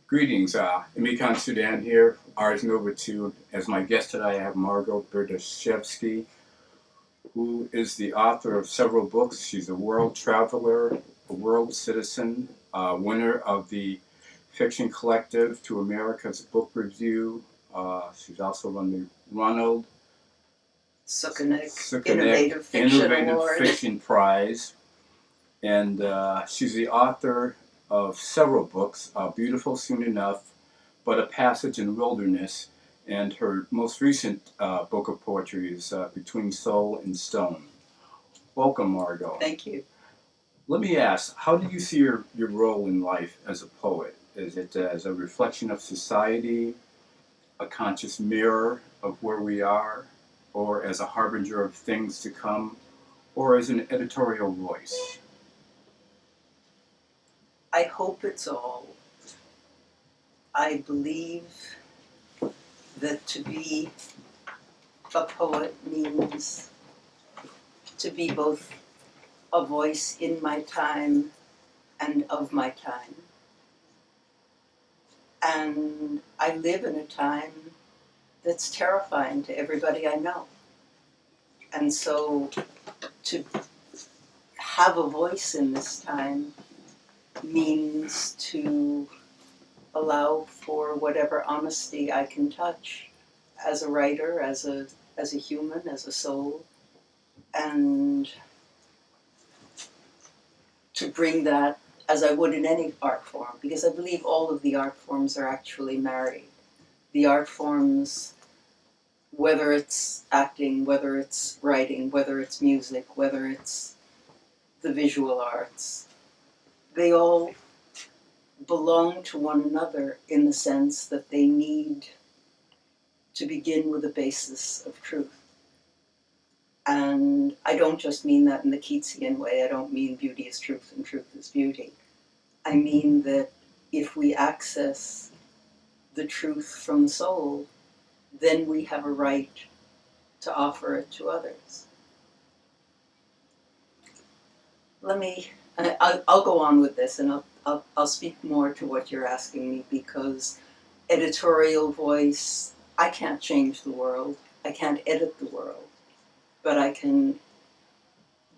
Greetings, Emikan Sudan here, Ars Nova2. As my guest today, I have Margo Berdeshevsky, who is the author of several books. She's a world traveler, a world citizen, winner of the Fiction Collective to America's Book Review. She's also won the Ronald Sukenick Innovative Fiction Prize. And she's the author of several books, Beautiful Soon Enough, But a Passage in Wilderness, and her most recent book of poetry is Between Soul and Stone. Welcome, Margo. Thank you. Let me ask, how do you see your role in life as a poet? Is it as a reflection of society, a conscious mirror of where we are, or as a harbinger of things to come, or as an editorial voice? I hope it's all. I believe that to be a poet means to be both a voice in my time and of my time. And I live in a time that's terrifying to everybody I know. And so to have a voice in this time means to allow for whatever honesty I can touch as a writer, as a human, as a soul, and to bring that as I would in any art form, because I believe all of the art forms are actually married. The art forms, whether it's acting, whether it's writing, whether it's music, whether it's the visual arts, they all belong to one another in the sense that they need to begin with a basis of truth. And I don't just mean that in the Keatsian way. I don't mean beauty is truth and truth is beauty. I mean that if we access the truth from the soul, then we have a right to offer it to others. I'll go on with this, and I'll speak more to what you're asking me, because editorial voice, I can't change the world. I can't edit the world, but I can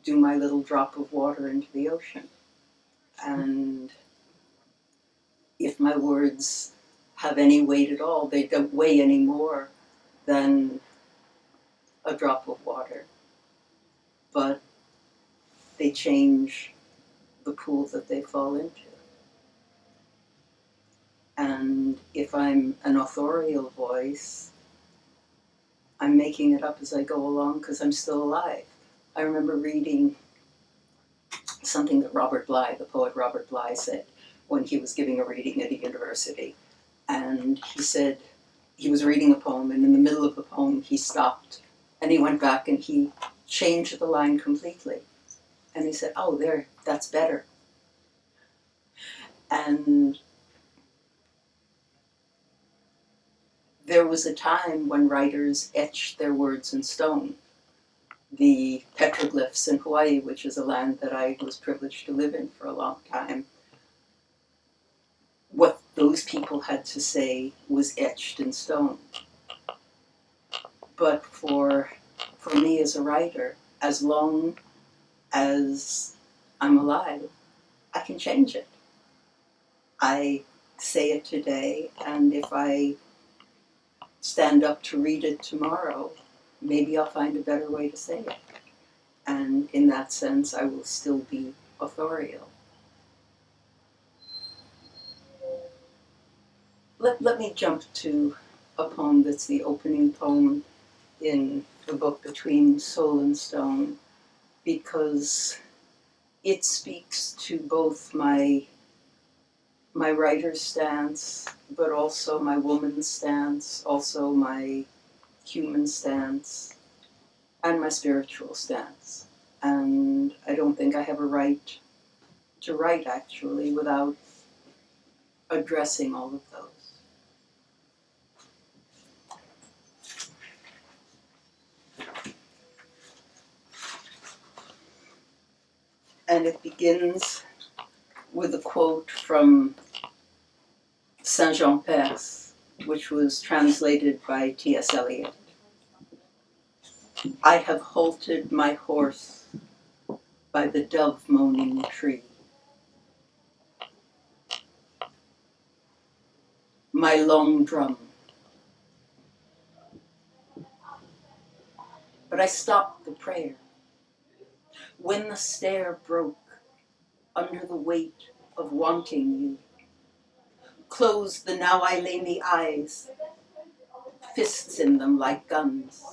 do my little drop of water into the ocean. And if my words have any weight at all, they don't weigh any more than a drop of water. But they change the pool that they fall into. And if I'm an authorial voice, I'm making it up as I go along because I'm still alive. I remember reading something that Robert Bly, the poet Robert Bly, said when he was giving a reading at a university. And he said he was reading a poem, and in the middle of the poem he stopped, and he went back and he changed the line completely. And he said, "Oh, there, that's better." And there was a time when writers etched their words in stone. The petroglyphs in Hawaii, which is a land that I was privileged to live in for a long time, what those people had to say was etched in stone. But for me as a writer, as long as I'm alive, I can change it. I say it today, and if I stand up to read it tomorrow, maybe I'll find a better way to say it. And in that sense, I will still be authorial. Let me jump to a poem that's the opening poem in the book Between Soul and Stone, because it speaks to both my writer's stance, but also my woman's stance, also my human stance, and my spiritual stance. And I don't think I have a right to write, actually, without addressing all of those. And it begins with a quote from Saint-Jean-Perse, which was translated by T.S. Eliot. I have halted my horse by the dove-moaning tree. My long drum. But I stopped the prayer when the stair broke under the weight of wanting you. Closed the now I lay me eyes, fists in them like guns,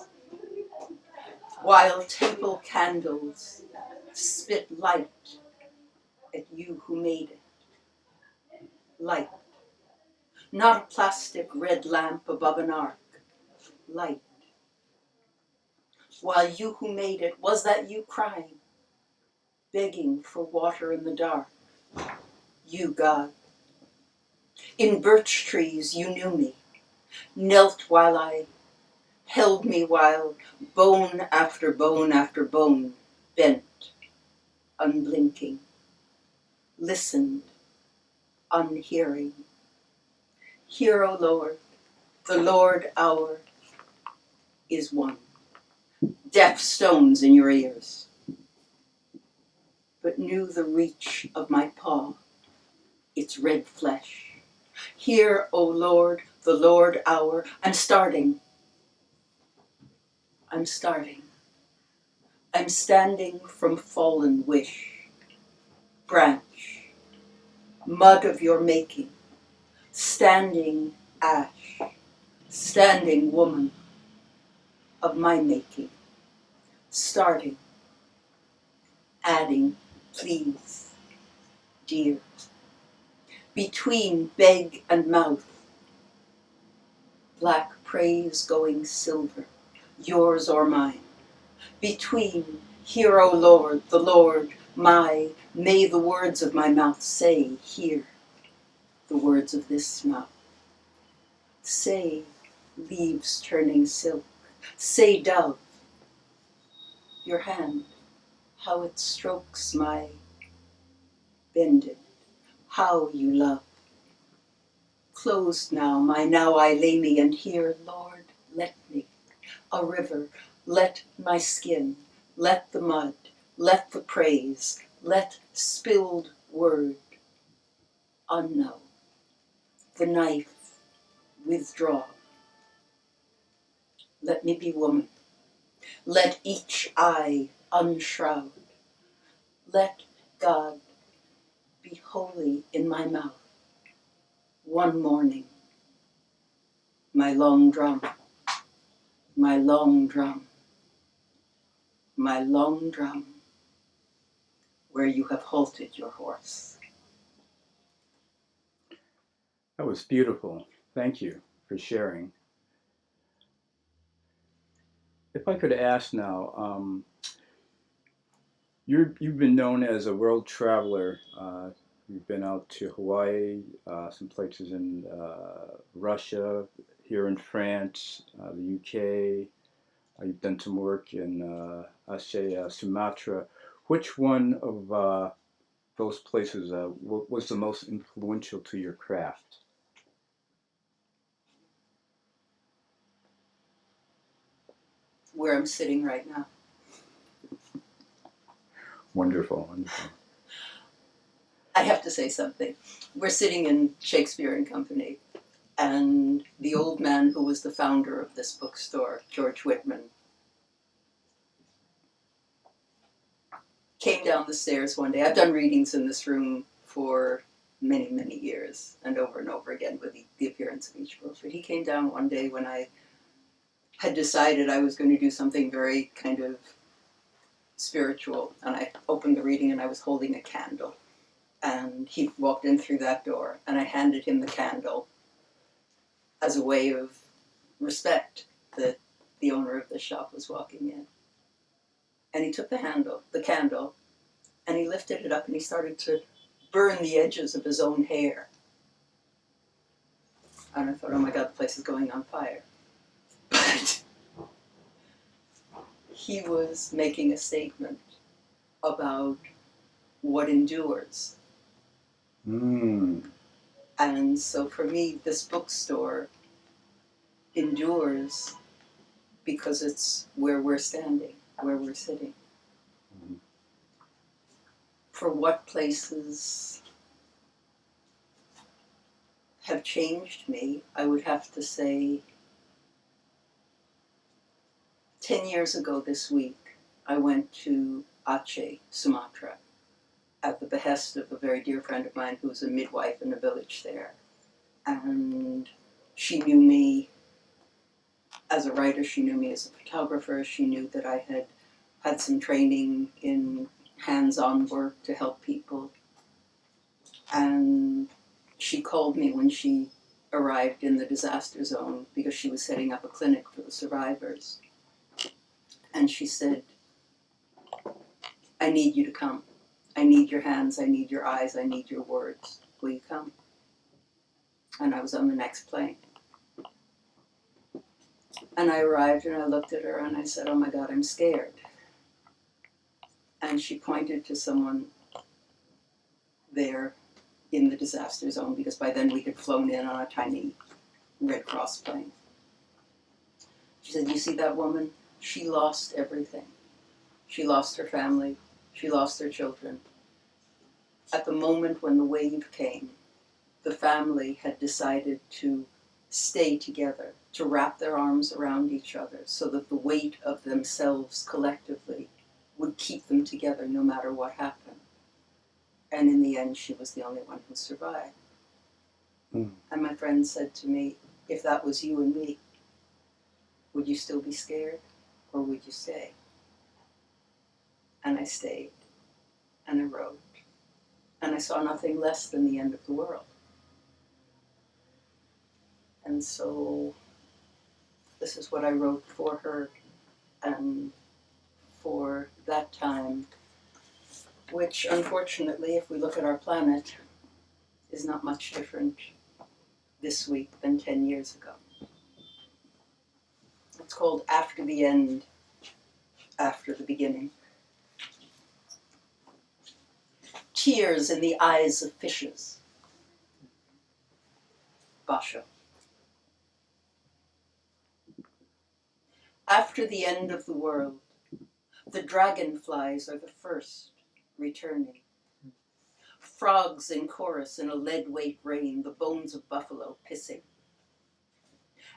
while temple candles spit light at you who made it. Light, not a plastic red lamp above an ark. Light. While you who made it, was that you crying, begging for water in the dark? You, God. In birch trees you knew me, knelt while I held me while bone after bone after bone bent, unblinking, listened, unhearing. Hear, O Lord, the Lord our is one. Deaf stones in your ears, but knew the reach of my paw, its red flesh. Hear, O Lord, the Lord our. I'm starting. I'm standing from fallen wish, branch, mud of your making, standing ash, standing woman of my making, starting, adding, please, dear. Between beg and mouth, black praise going silver, yours or mine. Between, hear, O Lord, the Lord, my, may the words of my mouth say, hear the words of this mouth. Say, leaves turning silk. Say, dove, your hand, how it strokes my bended, how you love. Closed now, my now I lay me, and here, Lord, let me, a river, let my skin, let the mud, let the praise, let spilled word unknow, the knife withdraw. Let me be woman, let each eye unshroud, let God be holy in my mouth. One morning, my long drum, my long drum, my long drum, where you have halted your horse. That was beautiful. Thank you for sharing. If I could ask now, you've been known as a world traveler. You've been out to Hawaii, some places in Russia, here in France, the UK. You've done some work in, Sumatra. Which one of those places was the most influential to your craft? Where I'm sitting right now. Wonderful, wonderful. I have to say something. We're sitting in Shakespeare and Company, and the old man who was the founder of this bookstore, George Whitman, came down the stairs one day. I've done readings in this room for many, many years, and over again with the appearance of each book. But he came down one day when I had decided I was going to do something very kind of spiritual, and I opened the reading and I was holding a candle. And he walked in through that door, and I handed him the candle as a way of respect that the owner of the shop was walking in. And he took the candle, and he lifted it up and he started to burn the edges of his own hair. And I thought, oh my God, the place is going on fire. But he was making a statement about what endures. Mm. And so for me, this bookstore endures because it's where we're standing, where we're sitting. For what places have changed me, I would have to say 10 years ago this week, I went to Aceh, Sumatra, at the behest of a very dear friend of mine who's a midwife in a village there. And she knew me as a writer, she knew me as a photographer, she knew that I had had some training in hands-on work to help people. And she called me when she arrived in the disaster zone because she was setting up a clinic for the survivors. And she said, I need you to come. I need your hands, I need your eyes, I need your words. Will you come? And I was on the next plane. And I arrived and I looked at her and I said, oh my God, I'm scared. And she pointed to someone there in the disaster zone because by then we had flown in on a tiny Red Cross plane. She said, you see that woman? She lost everything. She lost her family. She lost her children. At the moment when the wave came, the family had decided to stay together, to wrap their arms around each other so that the weight of themselves collectively would keep them together no matter what happened. And in the end, she was the only one who survived. And my friend said to me, if that was you and me, would you still be scared or would you stay? And I stayed and I wrote. And I saw nothing less than the end of the world. And so this is what I wrote for her and for that time, which unfortunately, if we look at our planet, is not much different this week than 10 years ago. It's called After the End, After the Beginning. Tears in the eyes of fishes. Basho. After the end of the world, the dragonflies are the first returning. Frogs in chorus in a lead-weight rain, the bones of buffalo pissing.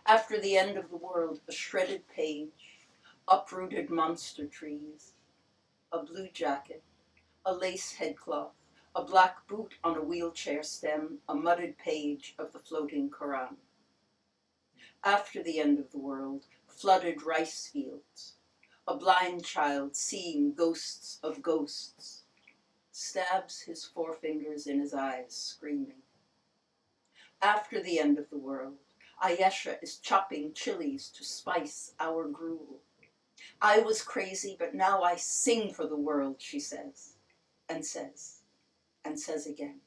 After the end of the world, a shredded page, uprooted monster trees, a blue jacket, a lace headcloth, a black boot on a wheelchair stem, a mudded page of the floating Quran. After the end of the world, flooded rice fields, a blind child seeing ghosts of ghosts, stabs his forefingers in his eyes, screaming. After the end of the world, Ayesha is chopping chilies to spice our gruel. I was crazy, but now I sing for the world, she says, and says, and says again.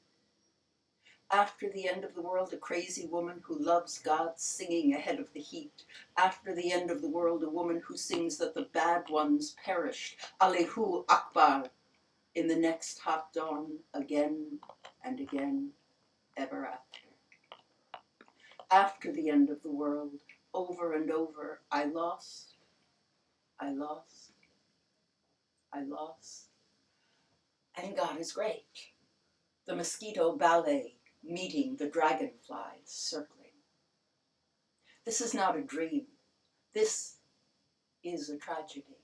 After the end of the world, a crazy woman who loves God singing ahead of the heat. After the end of the world, a woman who sings that the bad ones perished. Allahu Akbar, in the next hot dawn, again and again, ever after. After the end of the world, over and over, I lost, I lost, I lost. And God is great. The mosquito ballet meeting the dragonflies circling. This is not a dream. This is a tragedy.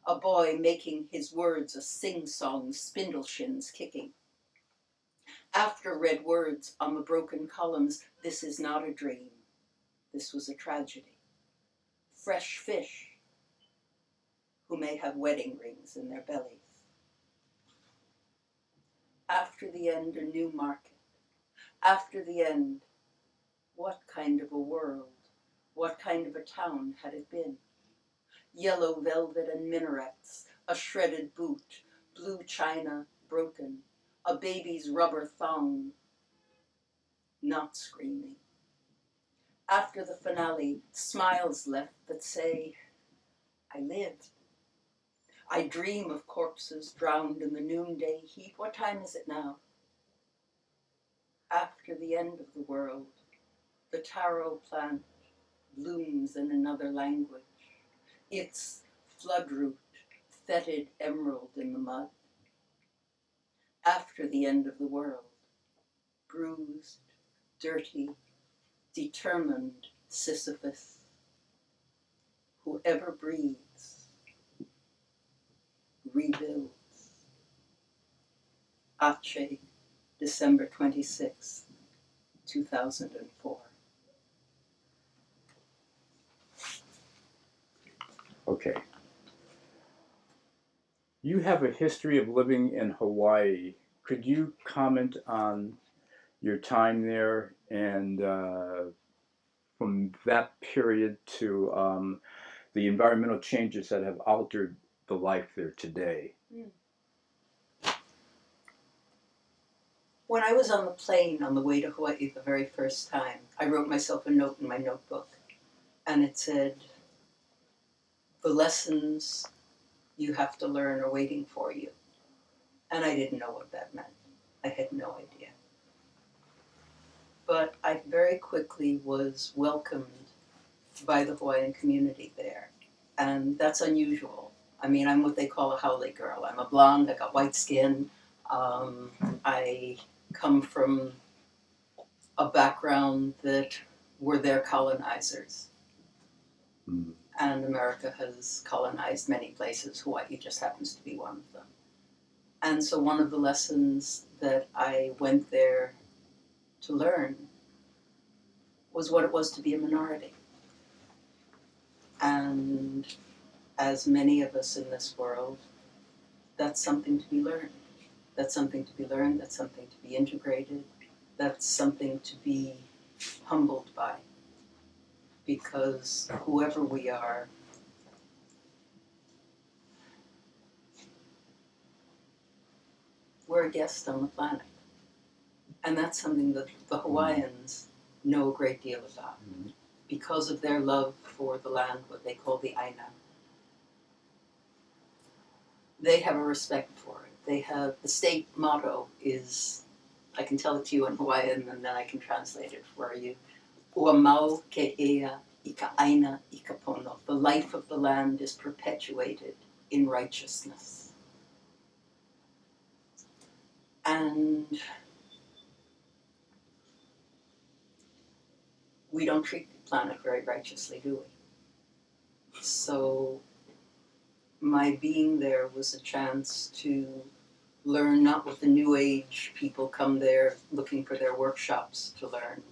A boy making his words a sing-song, spindle shins kicking. After red words on the broken columns, this is not a dream. This was a tragedy. Fresh fish who may have wedding rings in their bellies. After the end, a new market. After the end, what kind of a world, what kind of a town had it been? Yellow velvet and minarets, a shredded boot, blue china broken, a baby's rubber thong, not screaming. After the finale, smiles left that say, I lived. I dream of corpses drowned in the noonday heat. What time is it now? After the end of the world, the taro plant blooms in another language, its floodroot fetid emerald in the mud. After the end of the world, bruised, dirty, determined Sisyphus, whoever breathes, rebuilds. Aceh, December 26, 2004. Okay. You have a history of living in Hawaii. Could you comment on your time there and from that period to the environmental changes that have altered the life there today? When I was on the plane on the way to Hawaii the very first time, I wrote myself a note in my notebook, and it said, "The lessons you have to learn are waiting for you." And I didn't know what that meant. I had no idea. But I very quickly was welcomed by the Hawaiian community there. And that's unusual. I mean, I'm what they call a haole girl. I'm a blonde, I got white skin. I come from a background that were their colonizers. Mm. And America has colonized many places. Hawaii just happens to be one of them. And so one of the lessons that I went there to learn was what it was to be a minority. And as many of us in this world, that's something to be learned. That's something to be learned, that's something to be integrated, that's something to be humbled by. Because whoever we are, we're a guest on the planet. And that's something that the Hawaiians know a great deal about. Mm-hmm. Because of their love for the land, what they call the Aina. They have a respect for it. They have, the state motto is, I can tell it to you in Hawaiian and then I can translate it for you. Ua mau ke ea I ka aina I ka pono. The life of the land is perpetuated in righteousness. And we don't treat the planet very righteously, do we? So my being there was a chance to learn not what the new age people come there looking for their workshops to learn,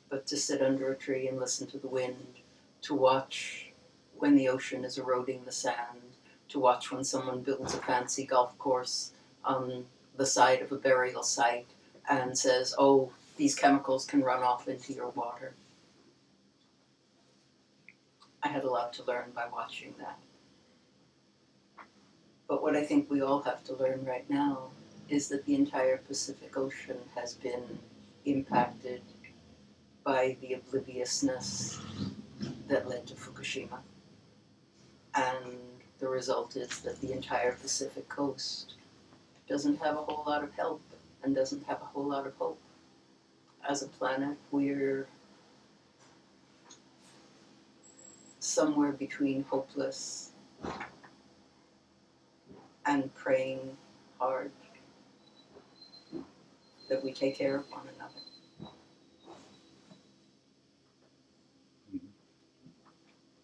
but to sit under a tree and listen to the wind, to watch when the ocean is eroding the sand, to watch when someone builds a fancy golf course on the side of a burial site and says, "Oh, these chemicals can run off into your water." I had a lot to learn by watching that. But what I think we all have to learn right now is that the entire Pacific Ocean has been impacted by the obliviousness that led to Fukushima. And the result is that the entire Pacific coast doesn't have a whole lot of help and doesn't have a whole lot of hope. As a planet, we're somewhere between hopeless and praying hard that we take care of one another.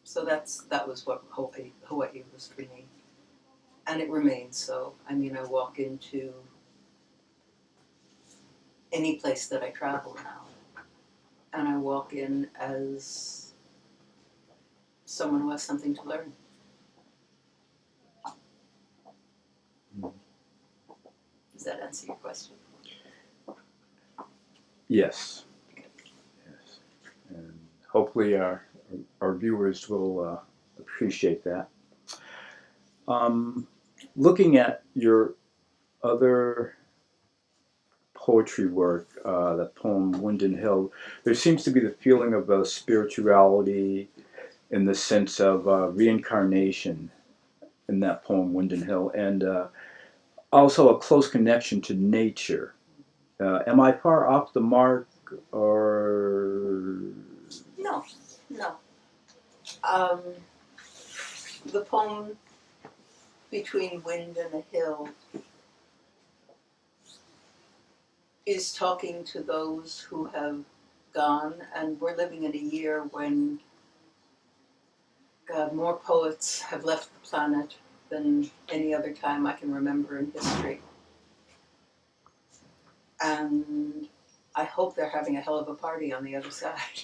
So that was what Hawaii was for me. And it remains so. I mean, I walk into any place that I travel now, and I walk in as someone who has something to learn. Does that answer your question? Yes. Yes. And hopefully our viewers will appreciate that. Looking at your other poetry work, the poem Wind and Hill, there seems to be the feeling of spirituality in the sense of reincarnation in that poem Wind and Hill, and also a close connection to nature. Am I far off the mark, or? No, no. Um, the poem Between Wind and a Hill is talking to those who have gone, and we're living in a year when, God, more poets have left the planet than any other time I can remember in history. And I hope they're having a hell of a party on the other side,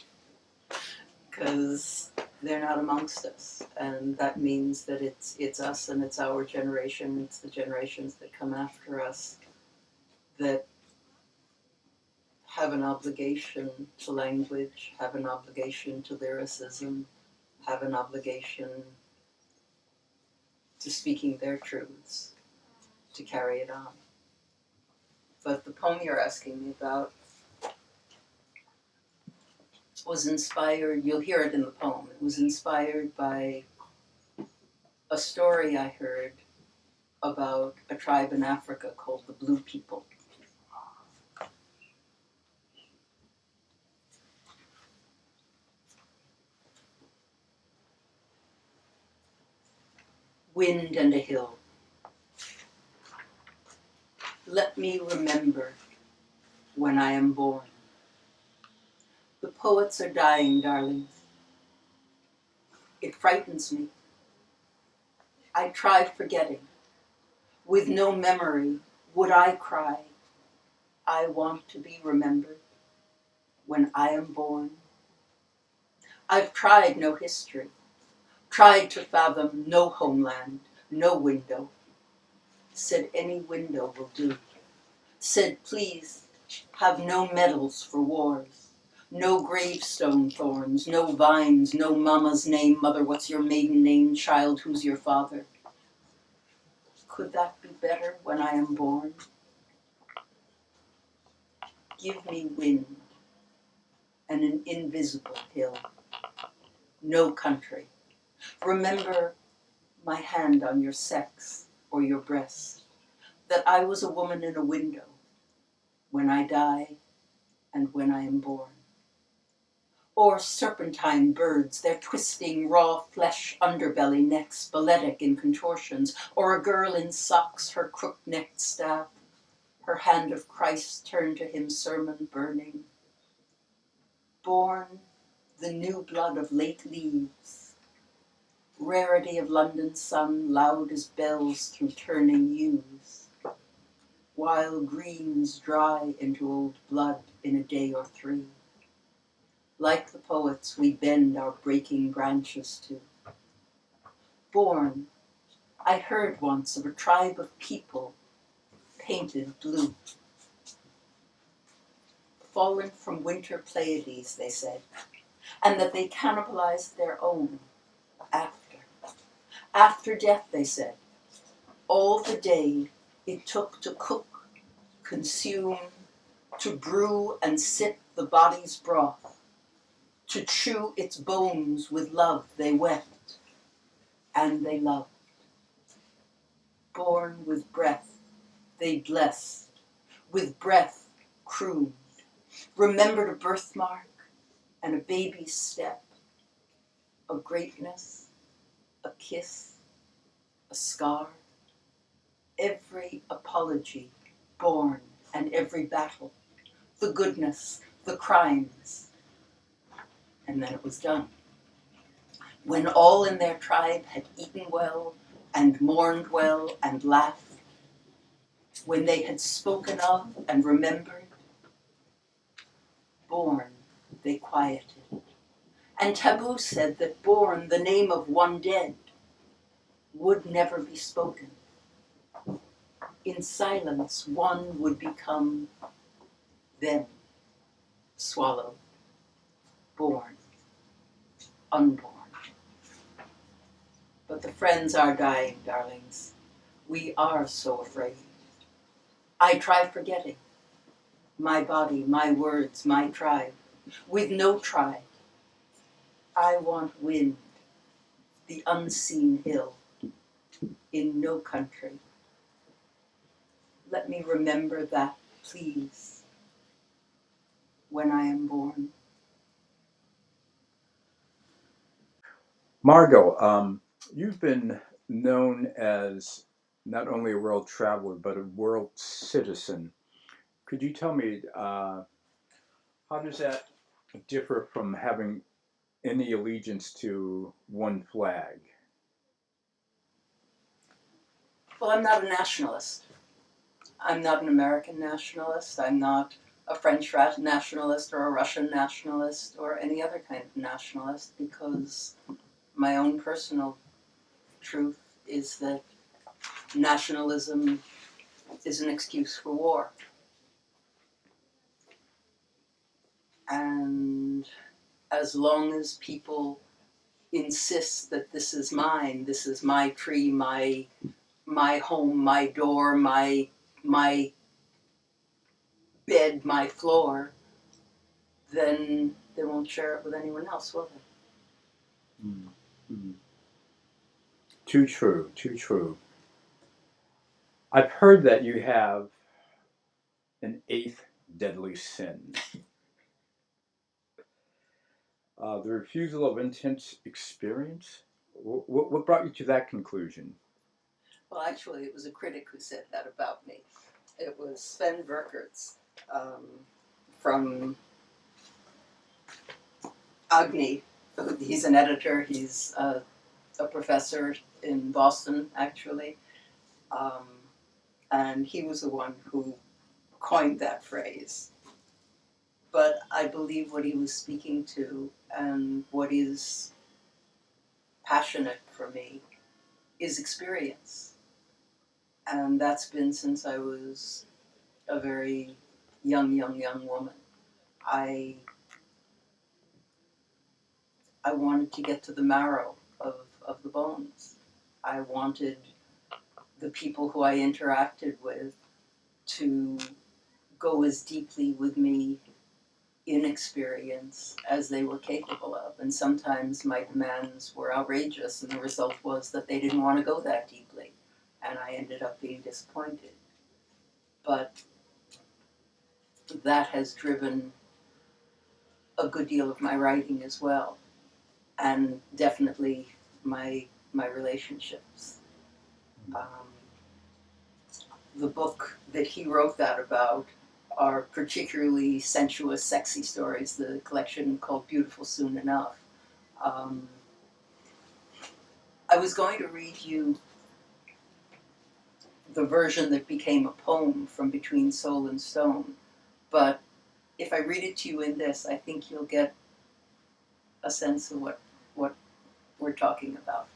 because they're not amongst us, and that means that it's us and it's our generation, it's the generations that come after us that have an obligation to language, have an obligation to lyricism, have an obligation to speaking their truths, to carry it on. But the poem you're asking me about was inspired, you'll hear it in the poem, it was inspired by a story I heard about a tribe in Africa called the Blue People. Wind and a hill. Let me remember when I am born. The poets are dying, darling. It frightens me. I try forgetting. With no memory, would I cry? I want to be remembered when I am born. I've tried no history, tried to fathom no homeland, no window. Said any window will do. Said please have no medals for wars, no gravestone thorns, no vines, no mama's name, mother, what's your maiden name, child, who's your father? Could that be better when I am born? Give me wind and an invisible hill. No country. Remember my hand on your sex or your breast, that I was a woman in a window when I die and when I am born. Or serpentine birds, their twisting raw flesh underbelly necks, balletic in contortions, or a girl in socks, her crook-necked staff, her hand of Christ turned to him, sermon burning. Born the new blood of late leaves, rarity of London sun, loud as bells through turning yews, while greens dry into old blood in a day or three. Like the poets we bend our breaking branches to. Born, I heard once of a tribe of people painted blue. Fallen from winter Pleiades, they said, and that they cannibalized their own after. After death, they said, all the day it took to cook, consume, to brew and sip the body's broth, to chew its bones with love they wept, and they loved. Born with breath, they blessed, with breath crooned, remembered a birthmark and a baby's step, a greatness, a kiss, a scar, every apology born and every battle, the goodness, the crimes, and then it was done. When all in their tribe had eaten well and mourned well and laughed, when they had spoken of and remembered, born they quieted. And taboo said that born the name of one dead would never be spoken. In silence, one would become them, swallowed, born, unborn. But the friends are dying, darlings. We are so afraid. I try forgetting. My body, my words, my tribe. With no tribe, I want wind, the unseen hill, in no country. Let me remember that, please, when I am born. Margo, you've been known as not only a world traveler, but a world citizen. Could you tell me how does that differ from having any allegiance to one flag? Well, I'm not a nationalist. I'm not an American nationalist. I'm not a French nationalist or a Russian nationalist or any other kind of nationalist, because my own personal truth is that nationalism is an excuse for war. And as long as people insist that this is mine, this is my tree, my home, my door, my bed, my floor, then they won't share it with anyone else, will they? Mm-hmm. Too true, too true. I've heard that you have an eighth deadly sin. The refusal of intense experience. What brought you to that conclusion? Well, actually, it was a critic who said that about me. It was Sven Verkerts from Agni. He's an editor. He's a professor in Boston, actually. And he was the one who coined that phrase. But I believe what he was speaking to and what is passionate for me is experience. And that's been since I was a very young woman. I wanted to get to the marrow of the bones. I wanted the people who I interacted with to go as deeply with me in experience as they were capable of. And sometimes my demands were outrageous, and the result was that they didn't want to go that deeply. And I ended up being disappointed. But that has driven a good deal of my writing as well, and definitely my relationships. The book that he wrote that about are particularly sensuous, sexy stories. The collection called Beautiful Soon Enough. I was going to read you the version that became a poem from Between Soul and Stone, but if I read it to you in this, I think you'll get a sense of what we're talking about.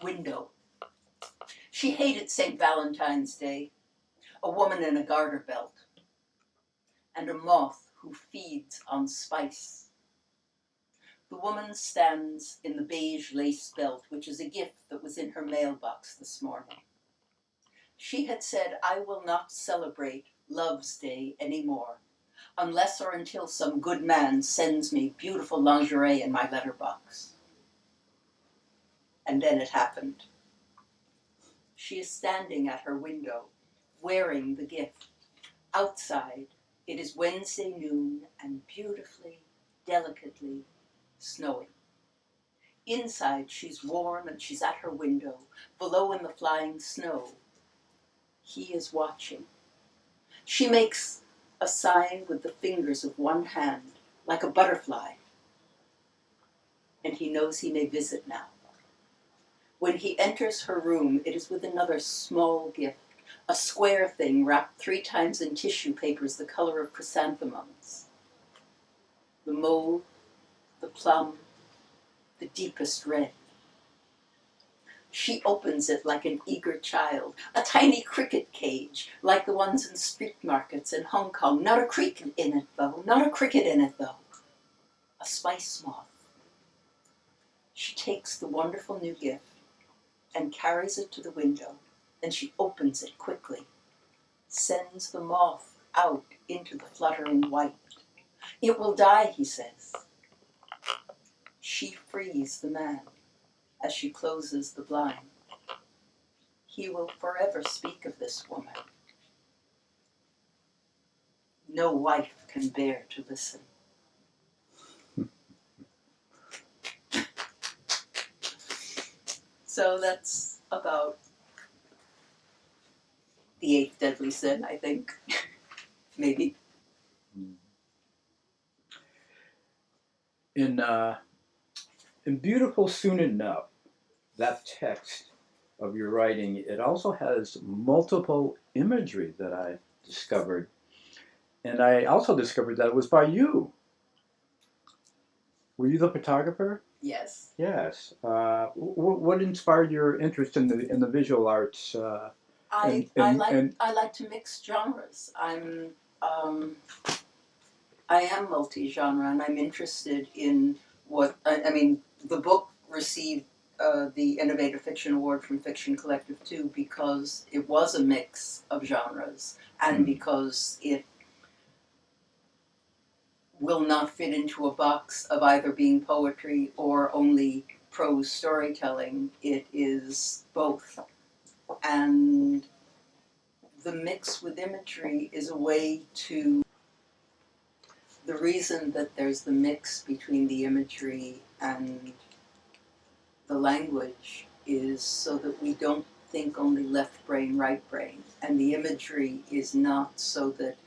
Window. She hated St. Valentine's Day, a woman in a garter belt, and a moth who feeds on spice. The woman stands in the beige lace belt, which is a gift that was in her mailbox this morning. She had said, I will not celebrate Love's Day anymore, unless or until some good man sends me beautiful lingerie in my letterbox. And then it happened. She is standing at her window, wearing the gift. Outside, it is Wednesday noon and beautifully, delicately snowing. Inside, she's warm and she's at her window. Below in the flying snow, he is watching. She makes a sign with the fingers of one hand, like a butterfly. And he knows he may visit now. When he enters her room, it is with another small gift, a square thing wrapped 3 times in tissue papers the color of chrysanthemums. The mauve, the plum, the deepest red. She opens it like an eager child, a tiny cricket cage, like the ones in street markets in Hong Kong. Not a cricket in it, though. Not a cricket in it, though. A spice moth. She takes the wonderful new gift and carries it to the window. Then she opens it quickly, sends the moth out into the fluttering white. It will die, he says. She frees the man as she closes the blind. He will forever speak of this woman. No wife can bear to listen. So that's about the eighth deadly sin, I think. Maybe. In Beautiful Soon Enough, that text of your writing, it also has multiple imagery that I discovered. And I also discovered that it was by you. Were you the photographer? Yes. Yes. What inspired your interest in the visual arts? I like to mix genres. I am multi-genre, and I'm interested in what I mean. The book received the Innovative Fiction Award from Fiction Collective too, because it was a mix of genres, and because it will not fit into a box of either being poetry or only prose storytelling. It is both, and the mix with imagery is a way to. The reason that there's the mix between the imagery and the language is so that we don't think only left brain, right brain. And the imagery is not so that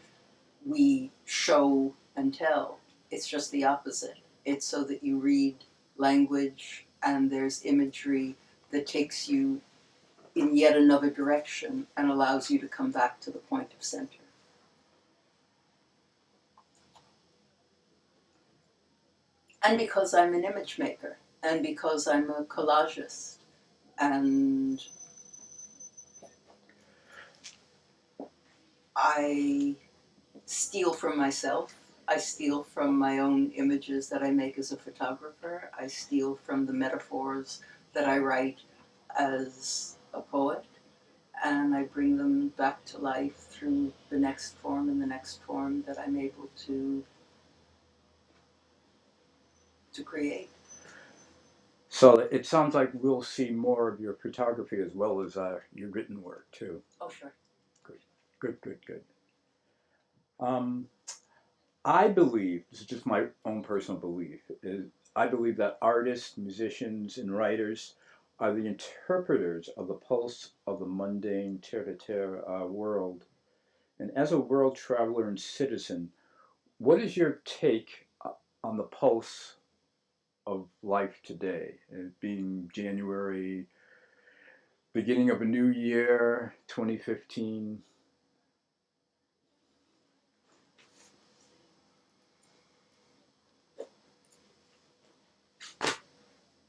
we show and tell. It's just the opposite. It's so that you read language and there's imagery that takes you in yet another direction and allows you to come back to the point of center. And because I'm an image maker, and because I'm a collagist, and I steal from myself. I steal from my own images that I make as a photographer. I steal from the metaphors that I write as a poet, and I bring them back to life through the next form and the next form that I'm able to create. So it sounds like we'll see more of your photography as well as your written work too. Oh, sure. Good. Um, I believe, this is just my own personal belief, I believe that artists, musicians, and writers are the interpreters of the pulse of the mundane terre-à-terre world. And as a world traveler and citizen, what is your take on the pulse of life today? It being January, beginning of a new year, 2015.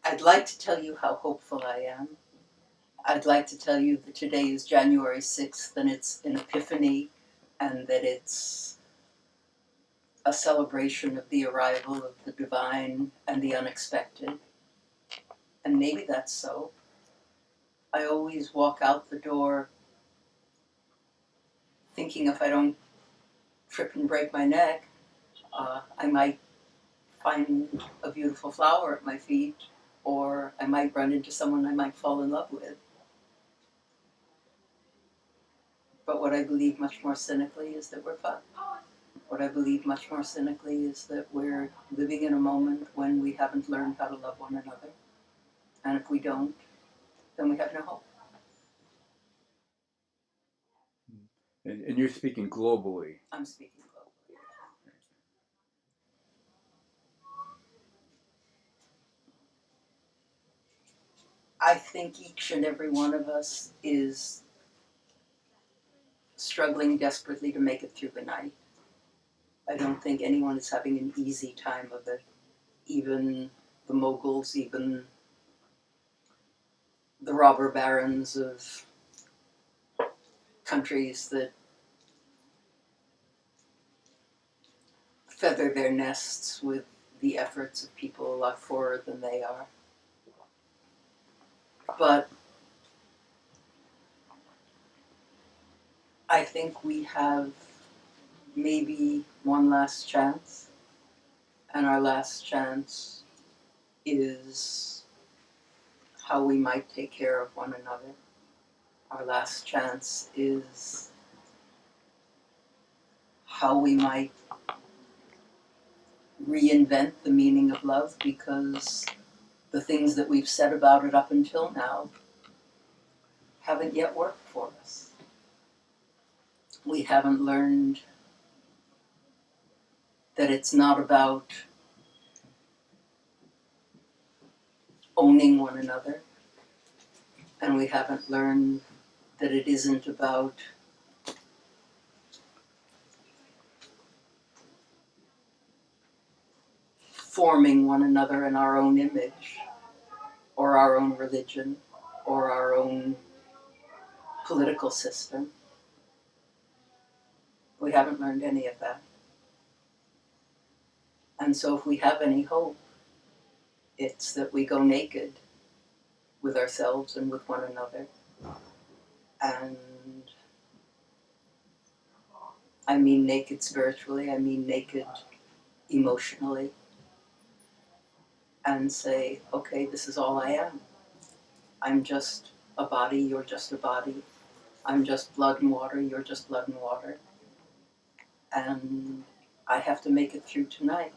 I'd like to tell you how hopeful I am. I'd like to tell you that today is January 6th and it's an epiphany and that it's a celebration of the arrival of the divine and the unexpected. And maybe that's so. I always walk out the door thinking if I don't trip and break my neck, I might find a beautiful flower at my feet, or I might run into someone I might fall in love with. But what I believe much more cynically is that we're fucked. What I believe much more cynically is that we're living in a moment when we haven't learned how to love one another. And if we don't, then we have no hope. And you're speaking globally. I'm speaking globally. I think each and every one of us is struggling desperately to make it through the night. I don't think anyone is having an easy time of it. Even the moguls, even the robber barons of countries that feather their nests with the efforts of people a lot poorer than they are. But I think we have maybe one last chance And our last chance is how we might take care of one another. Our last chance is how we might reinvent the meaning of love, because the things that we've said about it up until now haven't yet worked for us. We haven't learned that it's not about owning one another, and we haven't learned that it isn't about forming one another in our own image, or our own religion, or our own political system. We haven't learned any of that. And so if we have any hope, it's that we go naked with ourselves and with one another. And I mean naked spiritually, I mean naked emotionally. And say, okay, this is all I am. I'm just a body, you're just a body. I'm just blood and water, you're just blood and water. And I have to make it through tonight.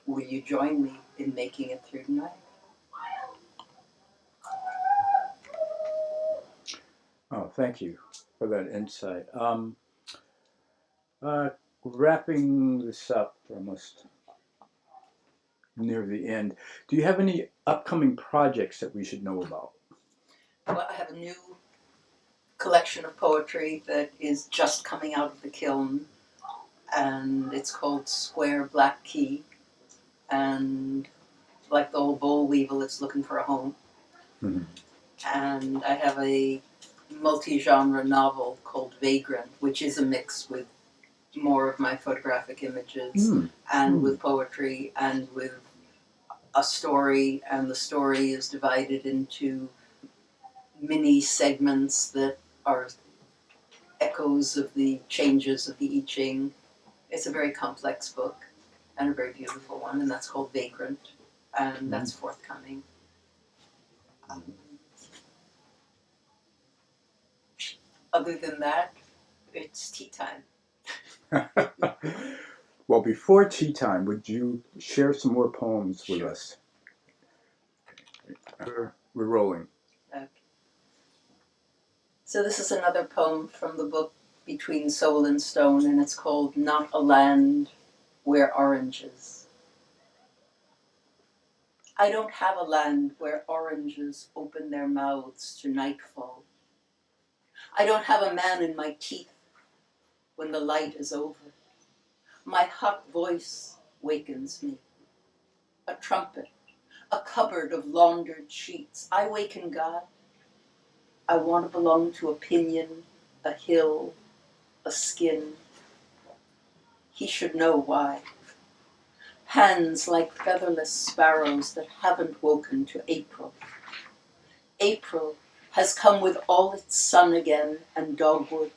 Will you join me in making it through tonight? Oh, thank you for that insight. Wrapping this up, we're almost near the end. Do you have any upcoming projects that we should know about? Well, I have a new collection of poetry that is just coming out of the kiln, and it's called Square Black Key. And like the old boll weevil, it's looking for a home. Mm-hmm. And I have a multi-genre novel called Vagrant, which is a mix with more of my photographic images and with poetry and with a story, and the story is divided into mini segments that are echoes of the changes of the I Ching. It's a very complex book and a very beautiful one, and that's called Vagrant, and that's forthcoming. Other than that, it's tea time. Well, before tea time, would you share some more poems with Sure. us? We're rolling. Okay. So this is another poem from the book Between Soul and Stone, and it's called Not a Land Where Oranges. I don't have a land where oranges open their mouths to nightfall. I don't have a man in my teeth when the light is over. My hot voice wakens me. A trumpet, a cupboard of laundered sheets. I waken God. I want to belong to a pinion, a hill, a skin. He should know why. Hands like featherless sparrows that haven't woken to April. April has come with all its sun again and dogwood,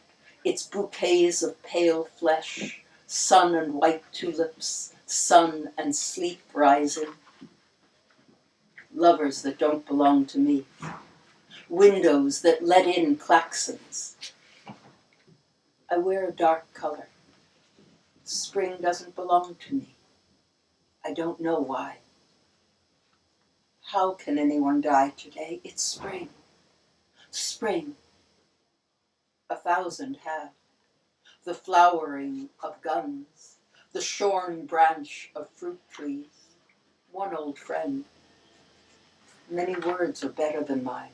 its bouquets of pale flesh, sun and white tulips, sun and sleep rising. Lovers that don't belong to me. Windows that let in claxons. I wear a dark color. Spring doesn't belong to me. I don't know why. How can anyone die today? It's spring. Spring. 1,000 have. The flowering of guns. The shorn branch of fruit trees. One old friend. Many words are better than mine.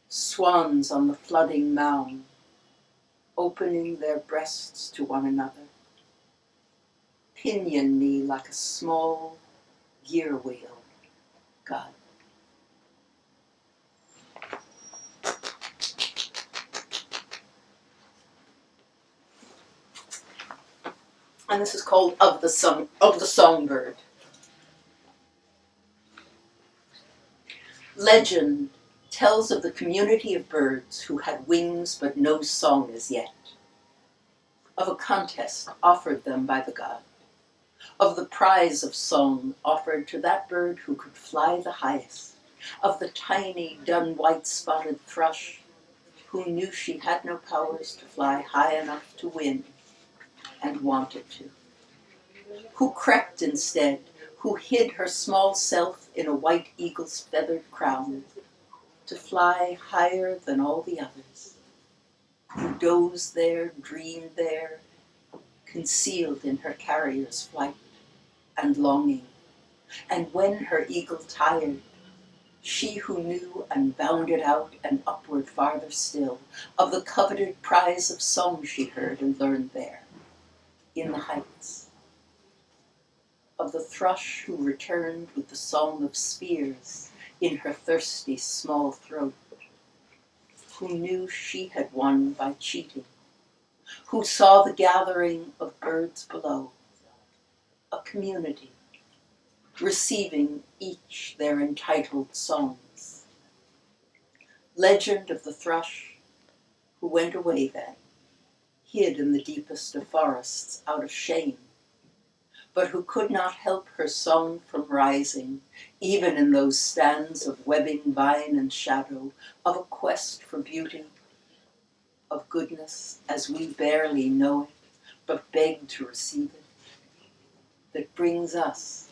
Swans on the flooding mound, opening their breasts to one another. Pinion me like a small gear wheel, God. And this is called Of the Songbird. Legend tells of the community of birds who had wings but no song as yet, of a contest offered them by the god, of the prize of song offered to that bird who could fly the highest, of the tiny, dun white-spotted thrush who knew she had no powers to fly high enough to win and wanted to, who crept instead, who hid her small self in a white eagle's feathered crown to fly higher than all the others, who dozed there, dreamed there, concealed in her carrier's flight and longing. And when her eagle tired, she who knew and bounded out and upward farther still, of the coveted prize of song she heard and learned there, in the heights, of the thrush who returned with the song of spears in her thirsty small throat, who knew she had won by cheating, who saw the gathering of birds below, a community, receiving each their entitled songs. Legend of the thrush who went away then, hid in the deepest of forests out of shame, but who could not help her song from rising, even in those stands of webbing vine and shadow, of a quest for beauty, of goodness as we barely know it, but beg to receive it, that brings us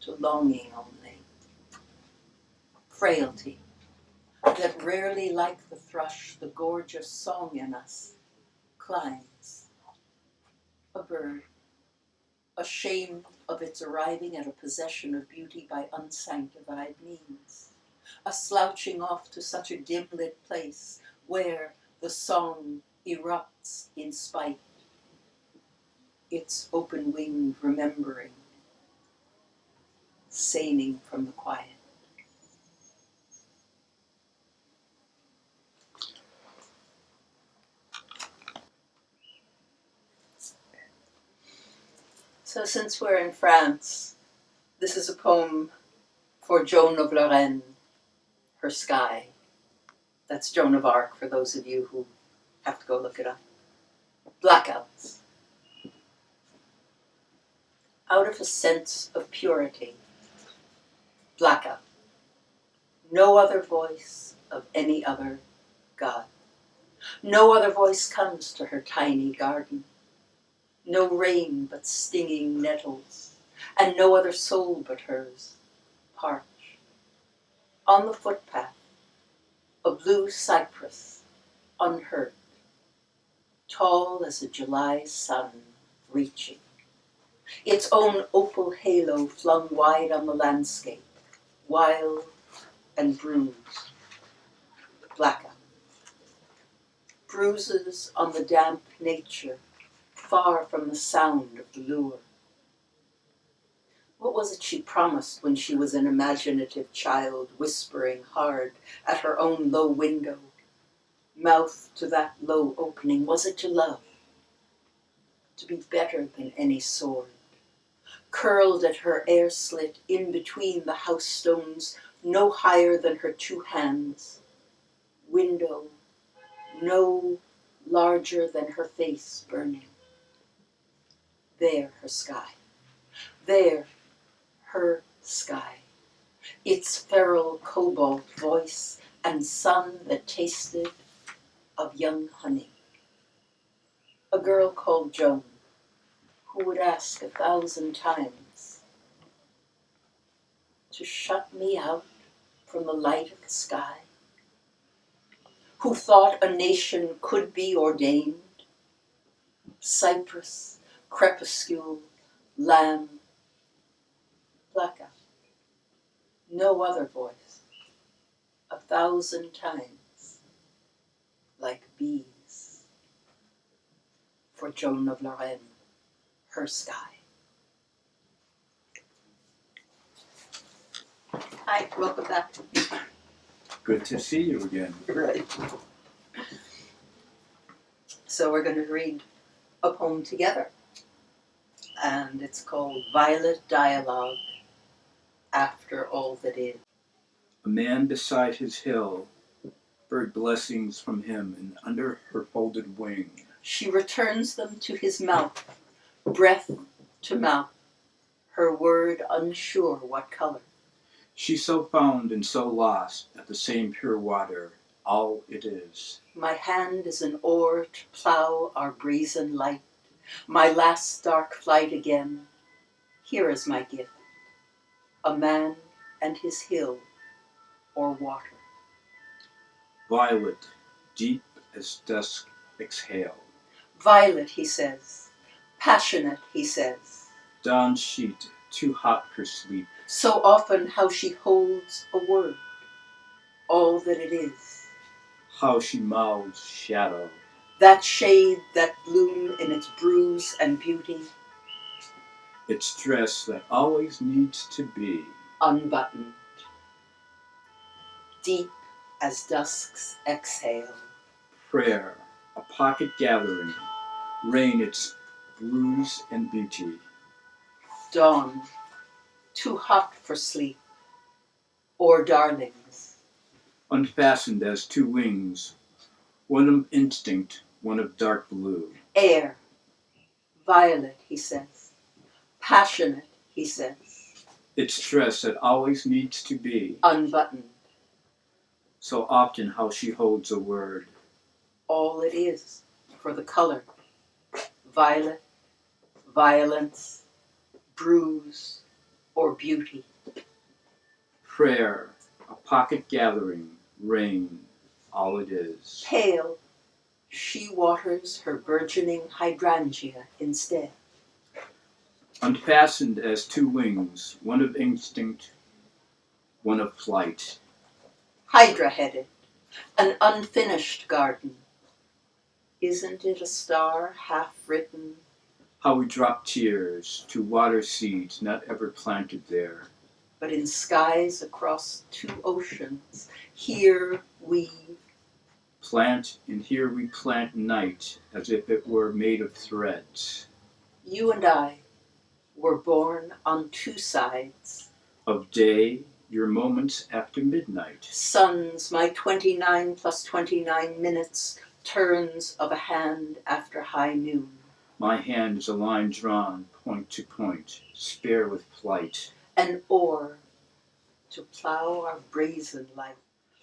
to longing only. Frailty, that rarely like the thrush, the gorgeous song in us, climbs. A bird, ashamed of its arriving at a possession of beauty by unsanctified means, a slouching off to such a dim-lit place where the song erupts in spite, its open-winged remembering, seining from the quiet. So since we're in France, this is a poem for Joan of Lorraine, her sky. That's Joan of Arc, for those of you who have to go look it up. Blackouts. Out of a sense of purity, blackout. No other voice of any other God. No other voice comes to her tiny garden. No rain but stinging nettles, and no other soul but hers, parch. On the footpath, a blue cypress, unhurt, tall as a July sun, reaching, its own opal halo flung wide on the landscape, wild and bruised. Blackout. Bruises on the damp nature, far from the sound of the lure. What was it she promised when she was an imaginative child, whispering hard at her own low window, mouth to that low opening? Was it to love? To be better than any sword? Curled at her air slit in between the house stones, no higher than her two hands. Window, no larger than her face burning. There her sky. There her sky. Its feral cobalt voice and sun that tasted of young honey. A girl called Joan, who would ask 1,000 times to shut me out from the light of the sky, who thought a nation could be ordained, cypress, crepuscule, lamb, blackout, no other voice, 1,000 times, like bees, for Joan of Lorraine, her sky. Hi, welcome back. Good to see you again. Right. So we're going to read a poem together, and it's called Violet Dialogue, After All That Is. A man beside his hill, bird blessings from him, and under her folded wing, She returns them to his mouth, breath to mouth, her word unsure what color. She's so found and so lost at the same pure water, all it is. My hand is an oar to plough our brazen light, my last dark flight again. Here is my gift, a man and his hill or water. Violet, deep as dusk exhale. Violet, he says, passionate, he says. Dawn sheet, too hot for sleep. So often how she holds a word, all that it is. How she mouths shadow. That shade, that bloom in its bruise and beauty, Its dress that always needs to be unbuttoned, deep as dusk's exhale. prayer, a pocket gathering, rain its bruise and beauty. Dawn, too hot for sleep, or darlings. Unfastened as two wings, one of instinct, one of dark blue. Air, violet, he says, passionate, he says, Its dress that always needs to be unbuttoned, so often how she holds a word. all it is for the color, violet, violence, bruise, or beauty. Prayer, a pocket gathering, rain, all it is. Pale, she waters her burgeoning hydrangea instead. Unfastened as two wings, one of instinct, one of flight. Hydra-headed, an unfinished garden. Isn't it a star half written? How we drop tears to water seeds not ever planted there. But in skies across two oceans, here we Plant, and here we plant night as if it were made of threads. you and I were born on two sides. Of day, your moments after midnight. Suns, my 29 plus 29 minutes, turns of a hand after high noon. My hand is a line drawn, point to point, spare with flight. An oar to plough our brazen life.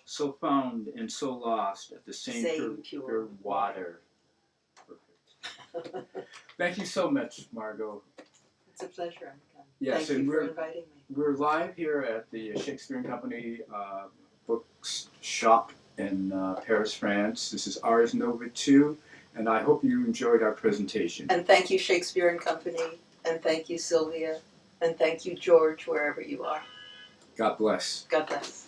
So found and so lost at the same Pure pure water. Perfect. Thank you so much, Margo. It's a pleasure, Emikan. Yes, Thank and you for inviting me. We're live here at the Shakespeare and Company books shop in Paris, France. This is ArsNova2, and I hope you enjoyed our presentation. And thank you, Shakespeare and Company, and thank you, Sylvia, and thank you, George, wherever you are. God bless. God bless.